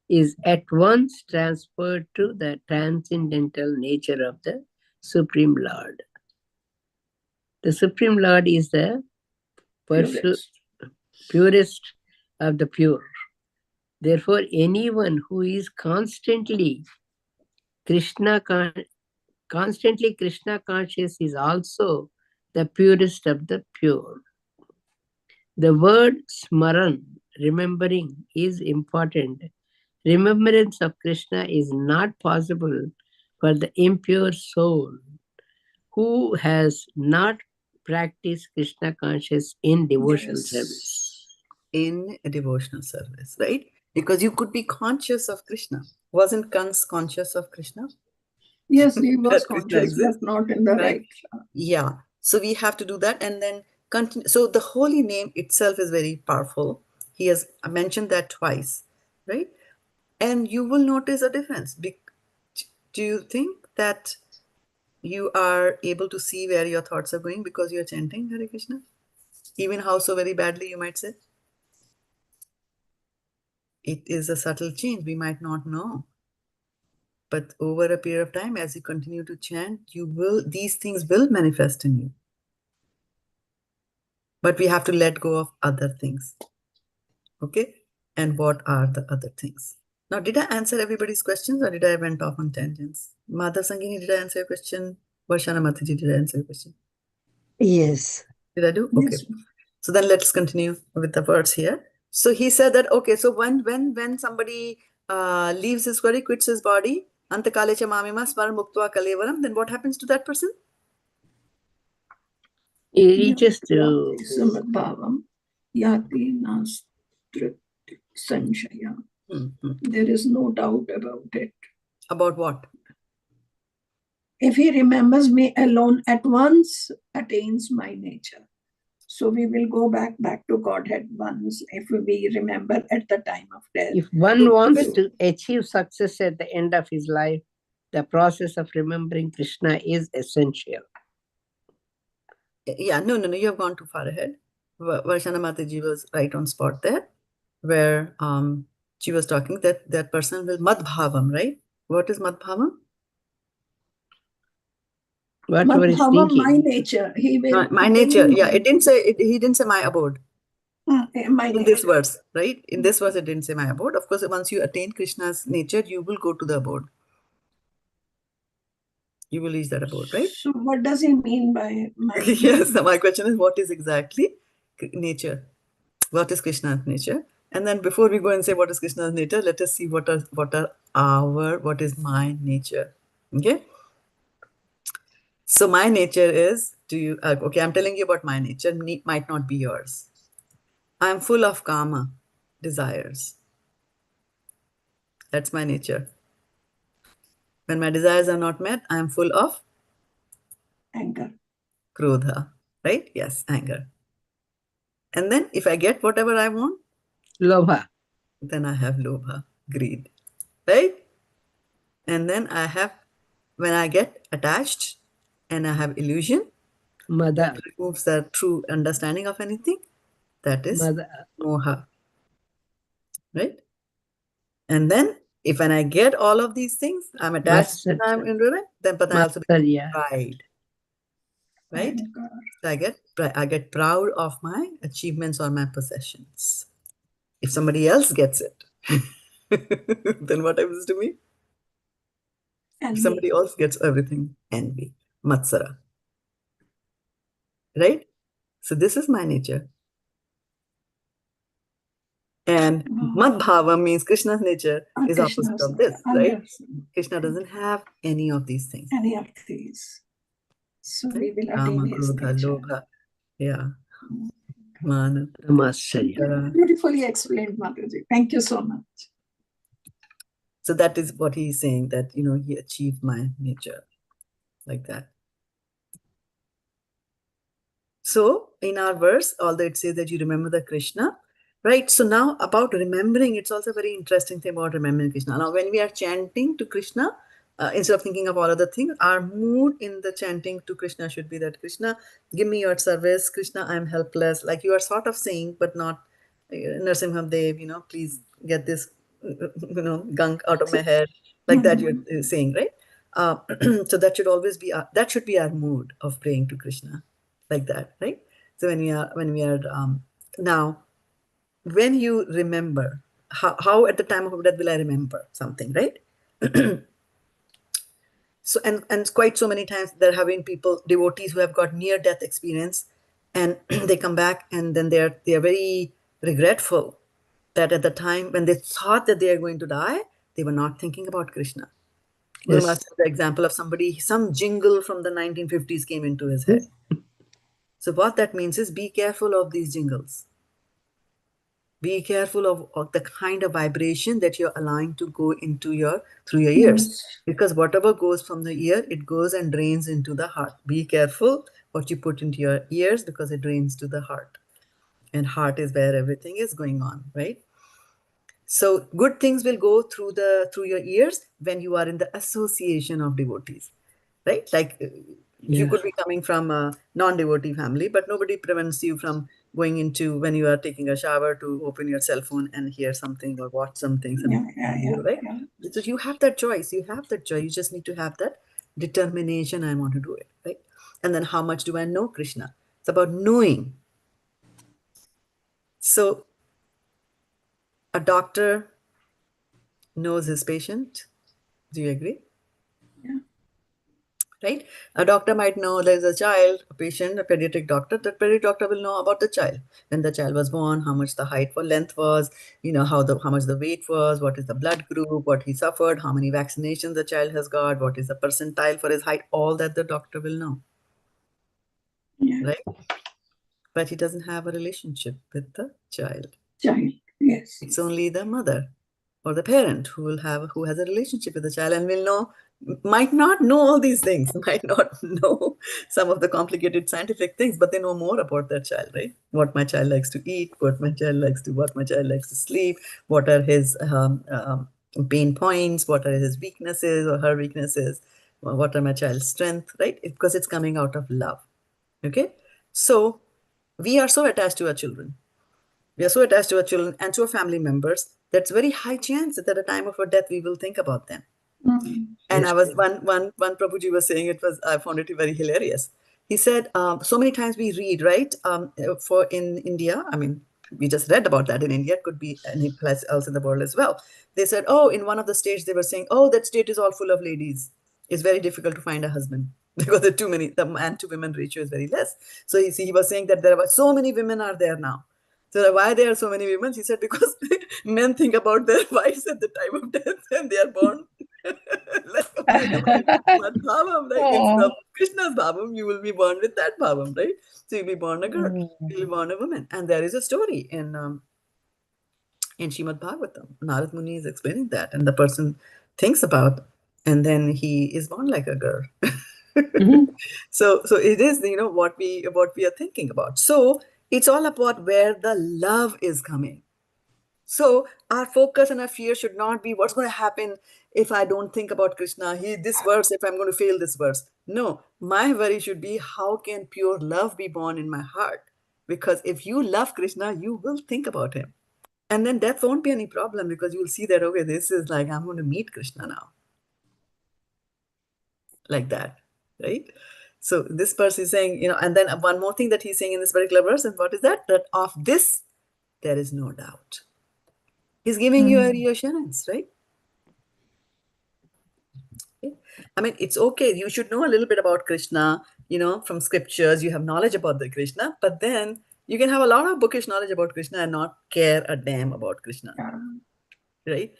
is at once transferred to the transcendental nature of the Supreme Lord. The Supreme Lord is the purest of the pure. Therefore, anyone who is constantly Krishna conscious is also the purest of the pure. The word smaran remembering is important. Remembrance of Krishna is not possible for the impure soul who has not practiced Krishna conscious in devotional service.
In a devotional service, right? Because you could be conscious of Krishna. Wasn't Kans conscious of Krishna?
Yes, he was
That Krishna
conscious,
exists,
but not in the right.
Yeah. So we have to do that and then continue. So the holy name itself is very powerful. He has mentioned that twice, right? And you will notice a difference. Do you think that you are able to see where your thoughts are going because you're chanting Hare Krishna? Even how so very badly you might say? It is a subtle change. We might not know. But over a period of time, as you continue to chant, these things will manifest in you. But we have to let go of other things. Okay? And what are the other things? Now, did I answer everybody's questions or did I went off on tangents? Madhav Sangini, did I answer your question? Varshana Mataji, did I answer your question?
Yes.
Did I do? Okay.
Yes.
So then let's continue with the words here. So he said that, okay, so when somebody leaves his body, quits his body, anta-kāle smaran muktvā kalevaram, then what happens to that person?
He reaches to
mad-bhāvaṁ, yāti, nāsty, saṁśayaḥ. There is no doubt about it.
About what?
If he remembers me alone at once, attains my nature. So we will go back to Godhead once if we remember at the time of death.
If one wants to achieve success at the end of his life, the process of remembering Krishna is essential.
Yeah, no, you have gone too far ahead. Varshana Mataji was right on spot there, where she was talking that person will mad-bhāvaṁ, right? What is mad-bhāvaṁ?
Whatever is thinking.
My nature. He will.
My nature. Yeah, it didn't say. He didn't say my abode. In this verse, right? In this verse, it didn't say my abode. Of course, once you attain Krishna's nature, you will go to the abode. You will reach that abode, right?
So what does he mean by my nature?
Yes, my question is, what is exactly nature? What is Krishna's nature? And then before we go and say what is Krishna's nature, let us see what is my nature. Okay. So my nature is, okay, I'm telling you about my nature, might not be yours. I'm full of kama, desires. That's my nature. When my desires are not met, I'm full of
anger.
Krodha, right? Yes, anger. And then if I get whatever I want,
Lobha.
Then I have lobha, greed, right? And then I have, when I get attached and I have illusion,
Mada.
that removes the true understanding of anything, that is moha, right? And then when I get all of these things, I'm attached and I'm indifferent, then but I also become pride, right? So I get proud of my achievements or my possessions. If somebody else gets it, then what happens to me?
Envy.
If somebody else gets everything, envy, matsara, right? So this is my nature. And mad-bhāvaṁ means Krishna's nature is opposite of this, right? Krishna doesn't have any of these things.
Any of these. So we will
Kama,
attain his
krodha,
nature.
lobha, yeah. Mana,
Beautifully explained, Mataji. Thank you so much.
So that is what he's saying, that, he achieved my nature like that. So in our verse, although it says that you remember the Krishna, right? So now about remembering, it's also a very interesting thing about remembering Krishna. Now, when we are chanting to Krishna, instead of thinking of all other things, our mood in the chanting to Krishna should be that, Krishna, give me your service. Krishna, I'm helpless. Like you are sort of saying, but not, Narasimhadev, please get this, gunk out of my head. Like that you're saying, right? So that should always be, that should be our mood of praying to Krishna. Like that, right? So when we are now, when you remember, how at the time of death will I remember something, right? So and quite so many times there have been devotees who have got near-death experience, and they come back and then they are very regretful that at the time when they thought that they are going to die, they were not thinking about Krishna.
Yes.
Guru Maharaj said the example of somebody, some jingle from the 1950s came into his head. So what that means is be careful of these jingles. Be careful of the kind of vibration that you're allowing to go into through your ears. Because whatever goes from the ear, it goes and drains into the heart. Be careful what you put into your ears because it drains to the heart. And heart is where everything is going on, right? So good things will go through your ears when you are in the association of devotees, right? Like you could be coming from a non-devotee family, but nobody prevents you from going into, when you are taking a shower, to open your cell phone and hear something or watch something. Right? So you have that choice. You have that choice. You just need to have that determination. I want to do it, right? And then how much do I know Krishna? It's about knowing. So a doctor knows his patient. Do you agree?
Yeah.
Right? A doctor might know there's a child, a patient, a pediatric doctor. The pediatric doctor will know about the child. When the child was born, how much the height or length was, how much the weight was, what is the blood group, what he suffered, how many vaccinations the child has got, what is the percentile for his height. All that the doctor will know.
Yeah.
Right? But he doesn't have a relationship with the child.
Yes.
It's only the mother or the parent who has a relationship with the child and will know, might not know all these things, might not know some of the complicated scientific things, but they know more about their child, right? What my child likes to eat, what my child likes to sleep, what are his pain points, what are his weaknesses or her weaknesses, what are my child's strengths, right? Because it's coming out of love. Okay, so we are so attached to our children. We are so attached to our children and to our family members that's very high chance that at the time of our death we will think about them. And I was one Prabhuji was saying, I found it very hilarious. He said, so many times we read, right? For in India, I mean, we just read about that in India. It could be any place else in the world as well. They said, in one of the states they were saying, that state is all full of ladies. It's very difficult to find a husband because there are too many. The man to women ratio is very less. So he was saying that there are so many women are there now. So why there are so many women? He said because men think about their wives at the time of death and they are born. Mad-bhāvaṁ, right? Instead of Krishna's bhāvam, you will be born with that bhāvam, right? So you'll be born a girl, you'll be born a woman. And there is a story in Srimad Bhagavatam. Narad Muni is explaining that, and the person thinks about, and then he is born like a girl. So it is, what we are thinking about. So it's all about where the love is coming. So our focus and our fear should not be what's going to happen if I don't think about Krishna. This verse, if I'm going to fail this verse. No, my worry should be how can pure love be born in my heart? Because if you love Krishna, you will think about him. And then death won't be any problem because you'll see that, okay, this is like, I'm going to meet Krishna now. Like that, right? So this person is saying, and then one more thing that he's saying in this particular verse, and what is that? That of this, there is no doubt. He's giving you a reassurance, right? Okay. I mean, it's okay. You should know a little bit about Krishna, from scriptures. You have knowledge about the Krishna, but then you can have a lot of bookish knowledge about Krishna and not care a damn about Krishna, right?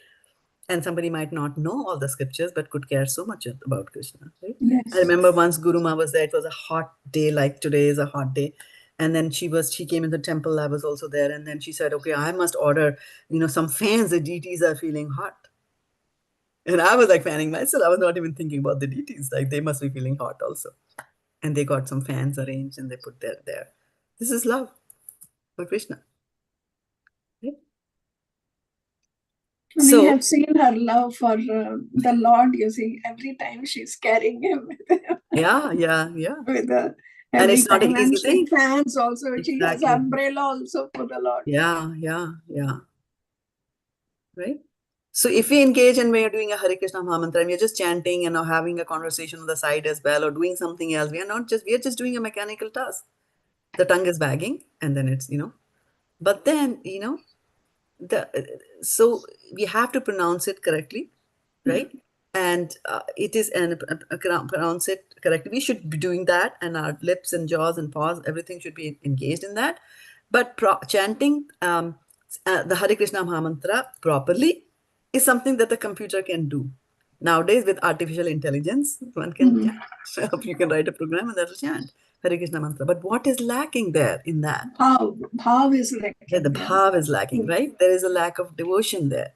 And somebody might not know all the scriptures, but could care so much about Krishna, right?
Yes.
I remember once Guru Ma was there. It was a hot day, like today is a hot day. And then she came in the temple. I was also there. And then she said, okay, I must order, some fans. The deities are feeling hot. And I was like fanning myself. I was not even thinking about the deities. Like they must be feeling hot also. And they got some fans arranged and they put that there. This is love for Krishna. Right?
We have seen her love for the Lord, every time she's carrying him.
Yeah.
And
it's not an easy thing.
Fans also. Exactly. She has an umbrella also for the Lord.
Yeah. Right? So if we engage and we are doing a Hare Krishna Mahamantra and we are just chanting and having a conversation on the side as well or doing something else, we are just doing a mechanical task. The tongue is wagging and then it's, but then, so we have to pronounce it correctly, right? And it is, pronounce it correctly. We should be doing that, and our lips and jaws and paws, everything should be engaged in that. But chanting the Hare Krishna Mahamantra properly is something that the computer can do. Nowadays, with artificial intelligence, one can chant. You can write a program and that will chant Hare Krishna mantra. But what is lacking there in that?
Bhav is lacking.
Yeah, the bhav is lacking, right? There is a lack of devotion there.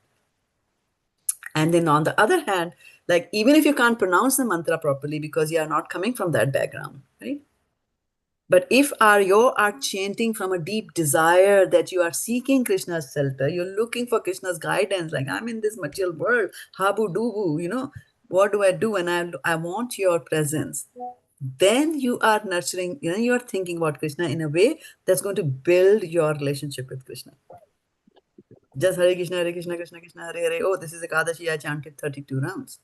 And then on the other hand, like even if you can't pronounce the mantra properly because you are not coming from that background, right? But if you are chanting from a deep desire that you are seeking Krishna's shelter, you're looking for Krishna's guidance, like I'm in this material world, habu dubu, you know, what do I do? And I want your presence. Then you are nurturing, you know, you are thinking about Krishna in a way that's going to build your relationship with Krishna. Just Hare Krishna, Krishna Krishna, Hare Hare. Oh, this is Ekadashi, I chanted 32 rounds.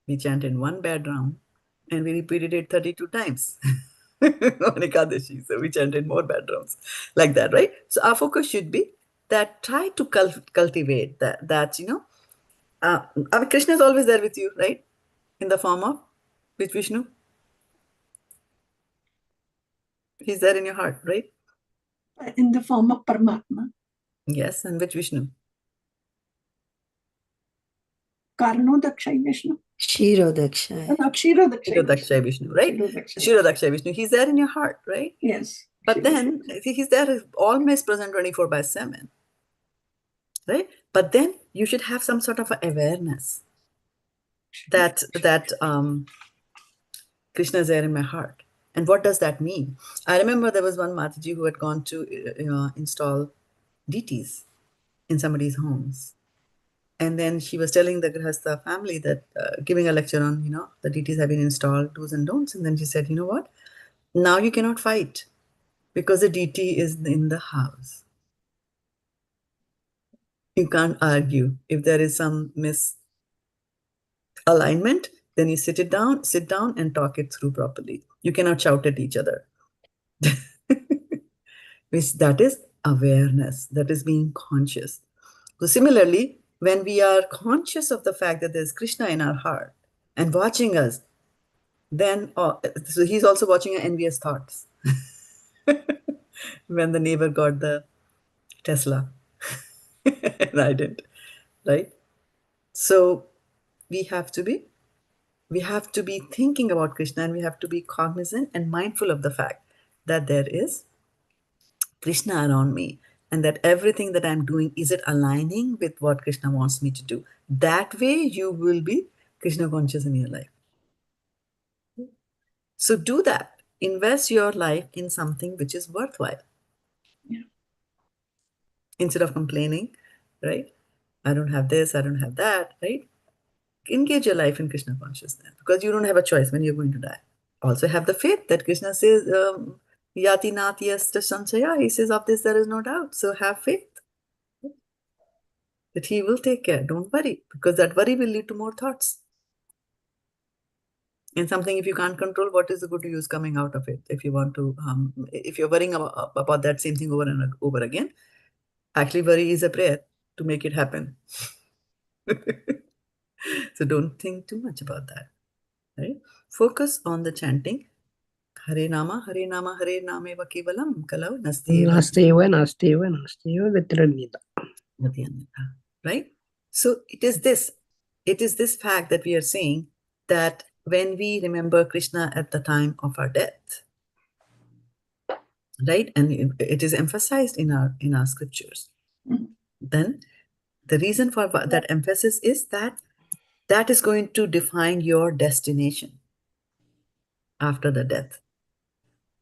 We chanted one bad round and we repeated it 32 times on Ekadashi. So we chanted more bad rounds like that, right? So our focus should be that try to cultivate that, you know, I mean, Krishna is always there with you, right? In the form of which Vishnu? He's there in your heart, right?
In the form of Paramatma.
Yes, and which Vishnu?
Karnodakshay Vishnu.
Kshirodakshay.
Kshirodakshay
Vishnu, right? Kshirodakshay Vishnu. He's there in your heart, right?
Yes.
But then he's there always present 24/7, right? But then you should have some sort of awareness that Krishna is there in my heart. And what does that mean? I remember there was one Mataji who had gone to install deities in somebody's homes. And then she was telling the Grihastha family that, giving a lecture on, you know, the deities have been installed, do's and don'ts. And then she said, you know what? Now you cannot fight because the deity is in the house. You can't argue. If there is some misalignment, then you sit down and talk it through properly. You cannot shout at each other. That is awareness. That is being conscious. So similarly, when we are conscious of the fact that there's Krishna in our heart and watching us, then so he's also watching our envious thoughts. When the neighbor got the Tesla and I didn't, right? So we have to be thinking about Krishna, and we have to be cognizant and mindful of the fact that there is Krishna around me, and that everything that I'm doing, is it aligning with what Krishna wants me to do? That way you will be Krishna conscious in your life. So do that. Invest your life in something which is worthwhile.
Yeah.
Instead of complaining, right? I don't have this, I don't have that, right? Engage your life in Krishna consciousness, because you don't have a choice when you're going to die. Also have the faith that Krishna says, yāti nāsty asta saṁśayaḥ. He says, of this there is no doubt. So have faith that he will take care. Don't worry, because that worry will lead to more thoughts. And something, if you can't control, what is the good use coming out of it? If you want to, if you're worrying about that same thing over and over again, actually worry is a prayer to make it happen. So don't think too much about that, right? Focus on the chanting. Hare Nama, Hare Nama, Hare Nameva Kevalam, Kalau
Nāsteva, nāsteva, nāsteva, Gatiranyata.
Right? So it is this fact that we are saying that when we remember Krishna at the time of our death, right? And it is emphasized in our scriptures. Then the reason for that emphasis is that is going to define your destination after the death.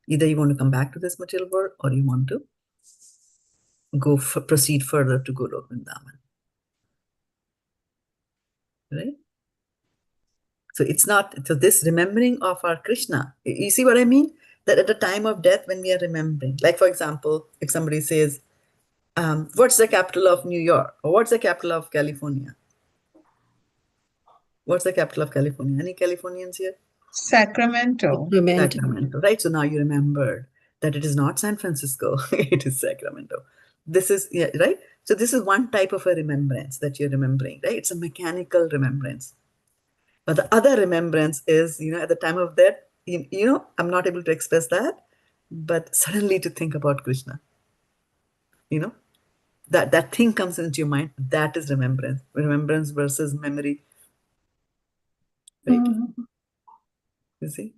Either you want to come back to this material world, or you want to proceed further to Golok Vrindavan. Right? So it's not, so this remembering of our Krishna, you see what I mean? That at the time of death, when we are remembering, like for example, if somebody says, what's the capital of New York? Or what's the capital of California? What's the capital of California? Any Californians here?
Sacramento.
Sacramento, right? So now you remembered that it is not San Francisco, it is Sacramento. This is, yeah, right? So this is one type of a remembrance that you're remembering, right? It's a mechanical remembrance. But the other remembrance is, at the time of death, I'm not able to express that. but suddenly to think about Krishna, you know, that thing comes into your mind. That is remembrance versus memory, right? You see,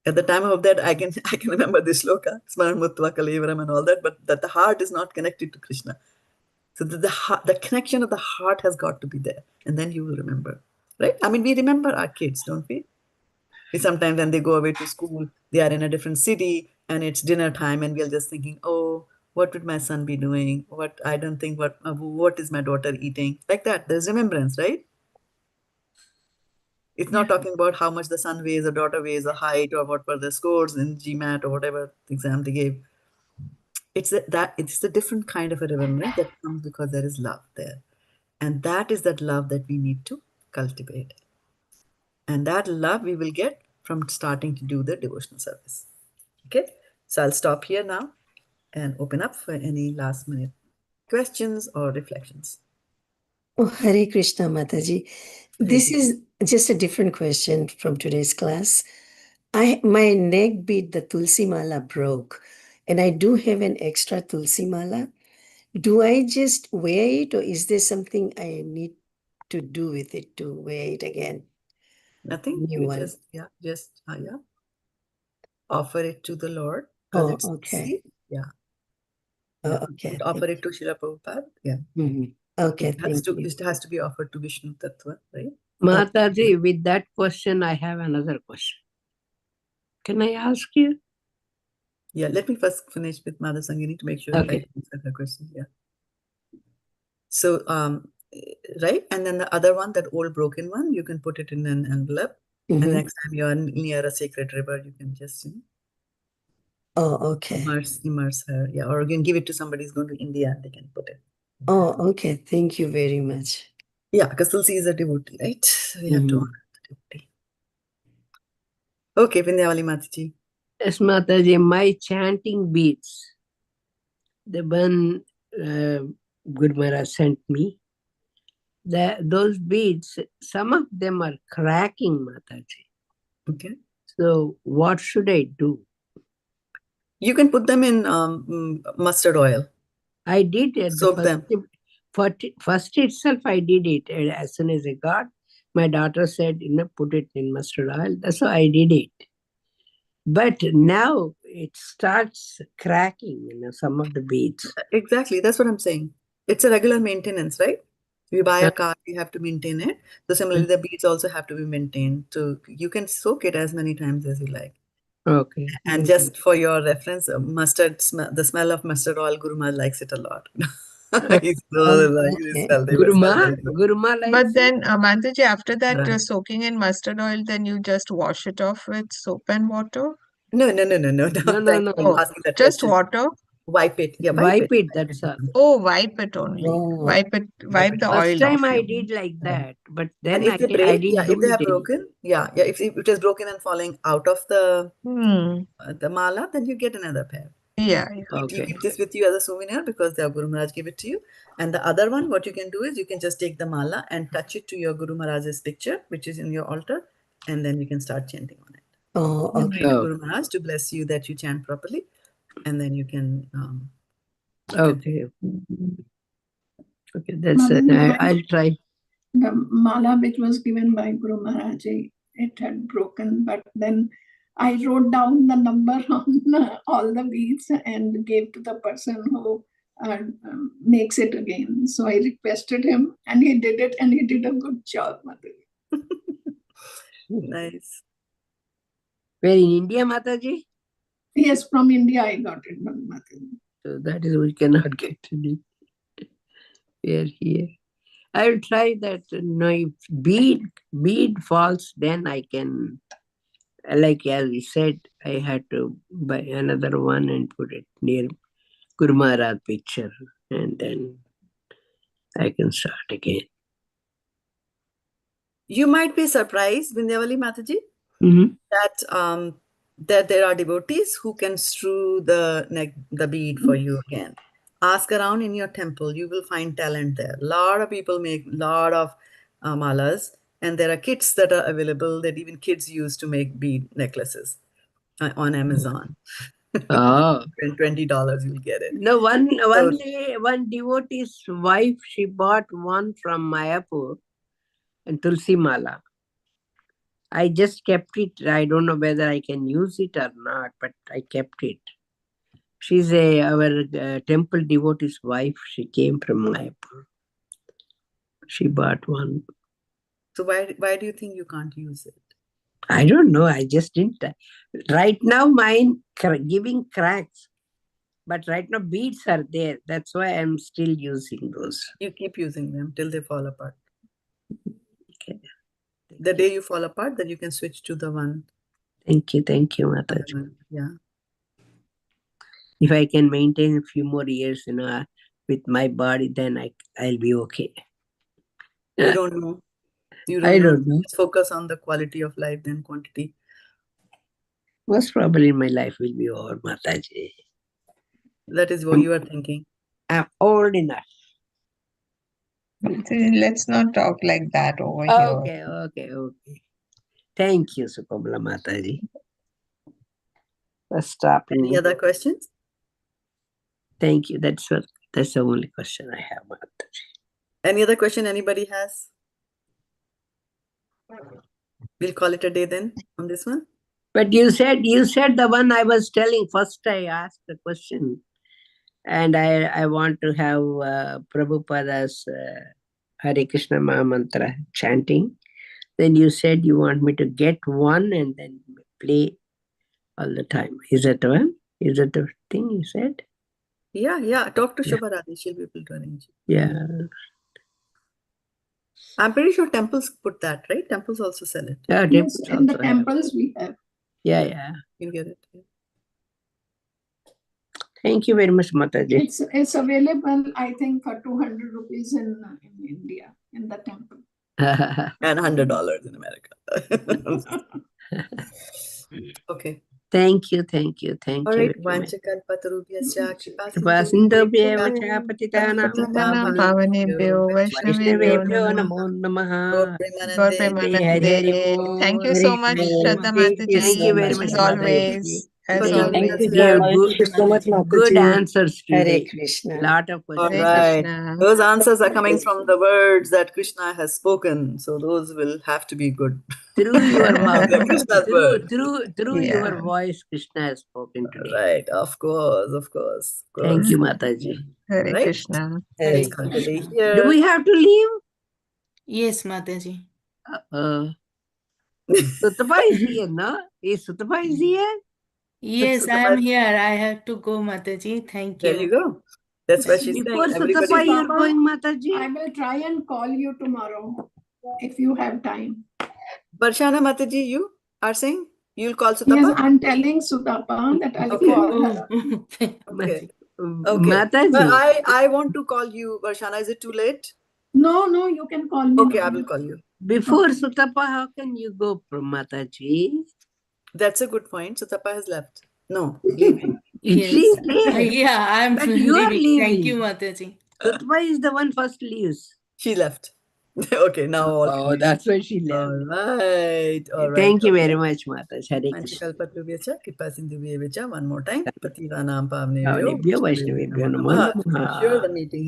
at the time of that, I can remember this shloka, smaran, muktvā, kalevaram, and all that, but that the heart is not connected to Krishna. So the connection of the heart has got to be there, and then you will remember, right? I mean, we remember our kids, don't we? We sometimes, when they go away to school, they are in a different city, and it's dinner time, and we are just thinking, oh, what would my son be doing? What is my daughter eating? Like that. There's remembrance, right? It's not talking about how much the son weighs or daughter weighs or height or what were the scores in GMAT or whatever exam they gave. It's a different kind of a remembrance that comes because there is love there. And that is that love that we need to cultivate. And that love we will get from starting to do the devotional service. Okay, so I'll stop here now and open up for any last minute questions or reflections.
Oh, Hare Krishna, Mataji. This is just a different question from today's class. My neck bead, the Tulsi Mala broke, and I do have an extra Tulsi Mala. Do I just wear it, or is there something I need to do with it to wear it again?
Nothing.
New
You
one.
just offer it to the Lord because
Oh,
it's
okay.
Tulsi. Yeah.
Okay.
Offer it to Srila Prabhupada. Yeah.
Okay,
It has to be offered to Vishnu Tattva, right?
Mataji, with that question, I have another question. Can I ask you?
Yeah, let me first finish with Mother Sangini to make sure that I answer her question. Yeah. So, right, and then the other one, that old broken one, you can put it in an envelope. And next time you're near a sacred river, you can just immerse her. Yeah, or you can give it to somebody who's going to India, they can put it.
Oh, okay. Thank you very much.
Yeah, because Tulsi is a devotee, right? So we have to honor the devotee. Okay, Vindhyavali Mataji.
Yes, Mataji, my chanting beads, the one Guru Maharaj sent me, those beads, some of them are cracking, Mataji.
Okay.
So what should I do?
You can put them in mustard oil.
I did it.
Soak them.
First itself, I did it. And as soon as I got, my daughter said, put it in mustard oil. That's why I did it. But now it starts cracking, some of the beads.
Exactly. That's what I'm saying. It's a regular maintenance, right? You buy a car, you have to maintain it. So similarly, the beads also have to be maintained. So you can soak it as many times as you like.
Okay.
And just for your reference, the smell of mustard oil, Guru Maharaj likes it a lot.
Guru Maharaj.
But then, Mataji, after that soaking in mustard oil, then you just wash it off with soap and water?
No.
No.
Just water?
Wipe it. Yeah,
wipe it. That's all.
Oh, wipe it only. Wipe the oil.
First time I did like that, but then
if they have broken, if it is broken and falling out of the mala, then you get another pair.
Yeah.
You keep this with you as a souvenir because the Guru Maharaj gave it to you. And the other one, what you can do is you can just take the mala and touch it to your Guru Maharaj's picture, which is in your altar, and then you can start chanting on it.
Oh, okay.
Guru Maharaj to bless you that you chant properly, and then you can.
Okay, that's it. I'll try.
The mala which was given by Guru Maharaj, it had broken, but then I wrote down the number on all the beads and gave to the person who makes it again. So I requested him, and he did it, and he did a good job, Mataji.
Nice.
Where in India, Mataji?
Yes, from India I got it, Mataji.
So that is we cannot get to it. We are here. I will try that. If bead falls, then I can, like as we said, I had to buy another one and put it near Guru Maharaj picture, and then I can start again.
You might be surprised, Vindhyavali Mataji, that there are devotees who can strew the bead for you again. Ask around in your temple, you will find talent there. A lot of people make a lot of malas, and there are kits that are available that even kids use to make bead necklaces. on Amazon.
Oh.
And $20 you'll get it.
No, one day, one devotee's wife, she bought one from Mayapur and Tulsi Mala. I just kept it. I don't know whether I can use it or not, but I kept it. She's our temple devotee's wife. She came from Mayapur. She bought one.
So why do you think you can't use it?
I don't know. I just didn't. Right now, mine giving cracks. But right now, beads are there. That's why I'm still using those.
You keep using them till they fall apart.
Okay.
The day you fall apart, then you can switch to the one.
Thank you, Mataji.
Yeah.
If I can maintain a few more years, with my body, then I'll be okay.
You don't know.
I don't know.
Just focus on the quality of life than quantity.
Most probably my life will be over, Mataji.
That is what you are thinking.
I'm old enough.
Let's not talk like that over here.
Okay. Thank you, Sukamala Mataji. Stop.
Any other questions?
Thank you. That's the only question I have, Mataji.
Any other question anybody has? We'll call it a day then on this one.
But you said the one I was telling. First I asked the question. And I want to have Prabhupada's Hare Krishna Maha Mantra chanting. Then you said you want me to get one and then play all the time. Is that one? Is that the thing you said?
Yeah. Talk to Shubha Radhi. She'll be able to arrange.
Yeah.
I'm pretty sure temples put that, right? Temples also sell it.
Yeah,
Yes, in the temples we have.
Yeah.
You get it.
Thank you very much, Mataji.
It's available, I think, for 200 rupees in India, in the temple.
And $100 in America. Okay.
Thank you.
All right. Vanchakalpatarubhyascha
Kripasindhubhya vacha patitanam
Pavanebhyo
Vaishnavebhyo namo namaha.
Gaur Premanande. Thank you so much, Shraddha Mataji.
Thank you very much,
As always. As
Thank
always.
you so much, good answers
Hare
today.
Krishna.
Lot of
All
questions.
right.
Krishna.
Those answers are coming from the words that Krishna has spoken. So those will have to be good.
Through your mouth,
They're Krishna's words.
through
Yeah.
your voice, Krishna has spoken today.
Right. Of course.
Thank you, Mataji.
Hare
Right.
Krishna.
Let's call it a day here.
Do we have to leave?
Yes, Mataji.
Sutapa is here, no? Is Sutapa is here?
Yes, I am here. I have to go, Mataji. Thank
There
you.
you go. That's why she's
Before
saying
Sutapa,
everybody.
you're going, Mataji?
I will try and call you tomorrow if you have time.
Varshana Mataji, you are saying you'll call Sutapa?
Yes, I'm telling Sutapa that I'll
Okay.
call her.
Okay.
Mataji.
But I want to call you, Varshana. Is it too late?
No, you can call me.
Okay,
now.
I will call you.
Before Sutapa, how can you go from Mataji?
That's a good point. Sutapa has left. No, leaving.
Yes.
She's there.
Yeah, I'm
But you are
leaving. Thank
leaving.
you, Mataji.
Sutapa is the one first leaves.
She left. Okay, now all.
Oh, that's why she left.
All right.
Thank you very much, Mataji. Hare Krishna.
Vanchakalpatarubhyascha kripasindhubhya vacha. One more time. Pativanam pavnebhyo
Pavanebhyo Vaishnavebhyo namo
namaha.
namaha.
Sure, the meeting